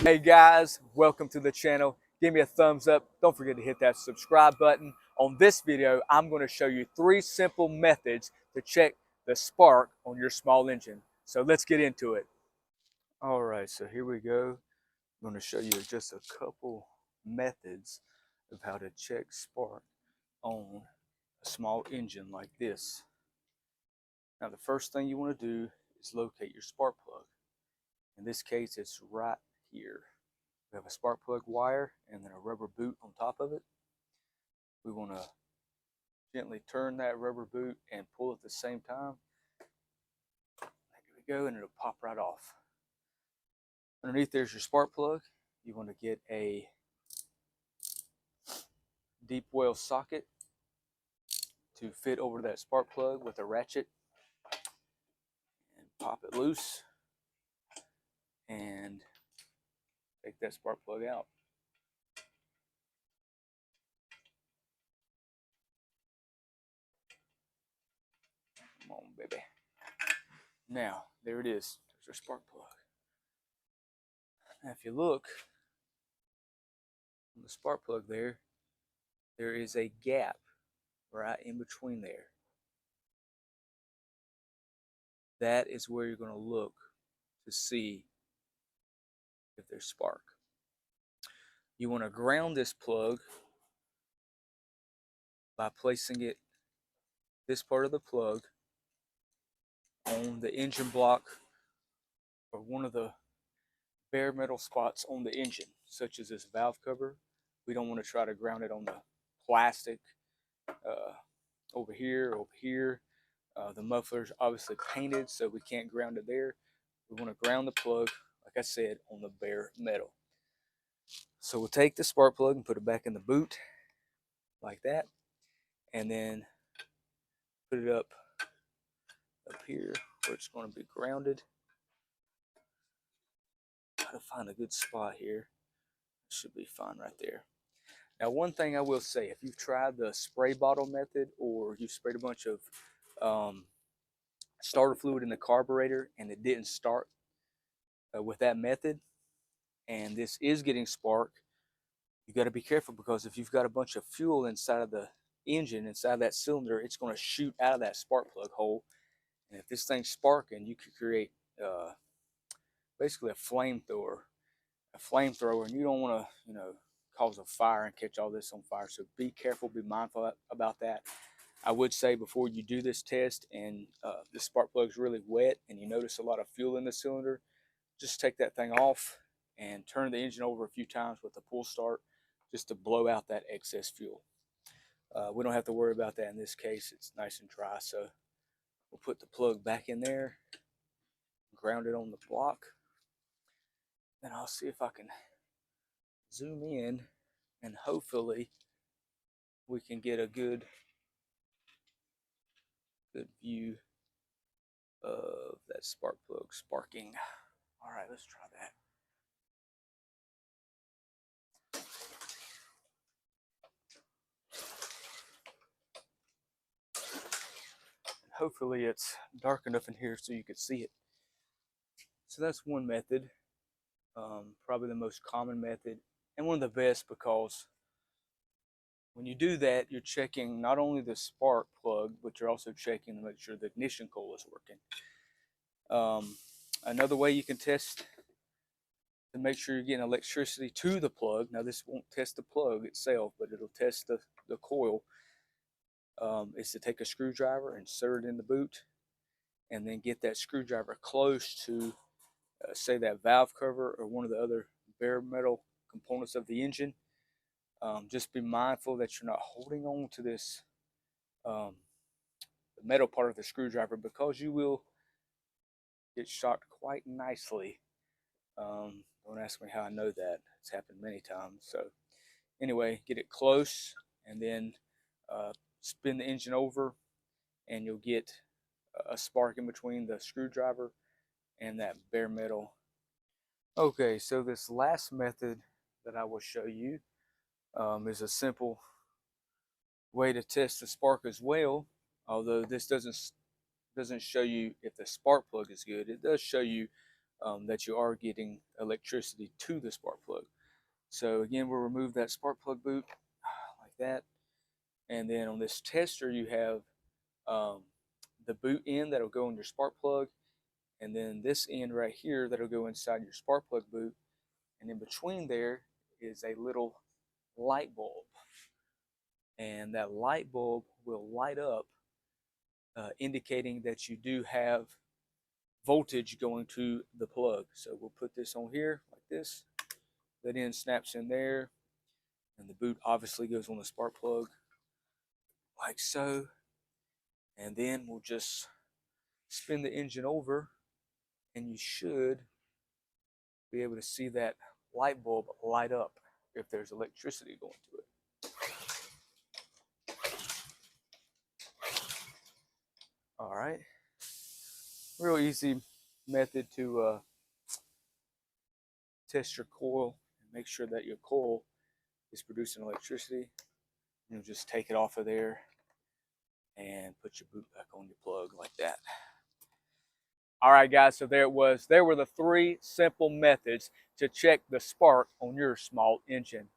Hey guys, welcome to the channel. Give me a thumbs up. Don't forget to hit that subscribe button. On this video, I'm going to show you 3 simple methods to check the spark on your small engine. So let's get into it. All right, so here we go. I'm going to show you just a couple methods of how to check spark on a small engine like this. Now the first thing you want to do is locate your spark plug. In this case, it's right here. We have a spark plug wire and then a rubber boot on top of it. We want to gently turn that rubber boot and pull at the same time. There we go, and it'll pop right off. Underneath there's your spark plug. You want to get a deep well socket to fit over that spark plug with a ratchet and pop it loose and take that spark plug out. Come on, baby. Now, there it is. There's your spark plug. Now, if you look on the spark plug there is a gap right in between there. That is where you're going to look to see if there's spark. You want to ground this plug by placing it, this part of the plug, on the engine block or one of the bare metal spots on the engine, such as this valve cover. We don't want to try to ground it on the plastic over here. The muffler's obviously painted, so we can't ground it there. We want to ground the plug, like I said, on the bare metal. So we'll take the spark plug and put it back in the boot like that, and then put it up here where it's going to be grounded. Try to find a good spot here. Should be fine right there. Now, one thing I will say, if you've tried the spray bottle method or you've sprayed a bunch of starter fluid in the carburetor and it didn't start with that method, and this is getting spark, you got to be careful, because if you've got a bunch of fuel inside of the engine, inside of that cylinder, it's going to shoot out of that spark plug hole. And if this thing's sparking, you could create basically a flamethrower, and you don't want to, cause a fire and catch all this on fire. So be careful, be mindful about that. I would say before you do this test and the spark plug's really wet and you notice a lot of fuel in the cylinder, just take that thing off and turn the engine over a few times with a pull start just to blow out that excess fuel. We don't have to worry about that in this case. It's nice and dry. So we'll put the plug back in there, ground it on the block, and I'll see if I can zoom in and hopefully we can get a good view of that spark plug sparking. All right, let's try that. Hopefully it's dark enough in here so you can see it. So that's one method, probably the most common method and one of the best, because when you do that, you're checking not only the spark plug, but you're also checking to make sure the ignition coil is working. Another way you can test to make sure you're getting electricity to the plug, now this won't test the plug itself, but it'll test the coil, is to take a screwdriver, insert it in the boot, and then get that screwdriver close to, say, that valve cover or one of the other bare metal components of the engine. Just be mindful that you're not holding on to this the metal part of the screwdriver, because you will get shocked quite nicely. Don't ask me how I know that. It's happened many times. So anyway, get it close and then spin the engine over, and you'll get a spark in between the screwdriver and that bare metal. Okay, so this last method that I will show you is a simple way to test the spark as well. Although this doesn't show you if the spark plug is good, it does show you that you are getting electricity to the spark plug. So again, we'll remove that spark plug boot like that. And then on this tester, you have the boot end that'll go on your spark plug, and then this end right here that'll go inside your spark plug boot. And in between there is a little light bulb. And that light bulb will light up, indicating that you do have voltage going to the plug. So we'll put this on here like this. That end snaps in there, and the boot obviously goes on the spark plug like so. And then we'll just spin the engine over, and you should be able to see that light bulb light up if there's electricity going to it. All right, real easy method to test your coil and make sure that your coil is producing electricity. You'll just take it off of there and put your boot back on your plug like that. All right, guys, so there it was. There were the 3 simple methods to check the spark on your small engine.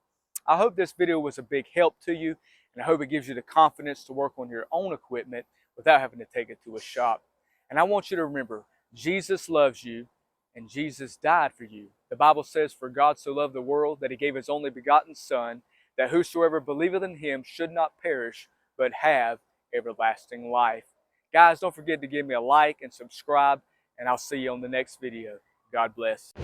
I hope this video was a big help to you, and I hope it gives you the confidence to work on your own equipment without having to take it to a shop. And I want you to remember, Jesus loves you, and Jesus died for you. The Bible says, "For God so loved the world that he gave his only begotten Son, that whosoever believeth in him should not perish, but have everlasting life." Guys, don't forget to give me a like and subscribe, and I'll see you on the next video. God bless.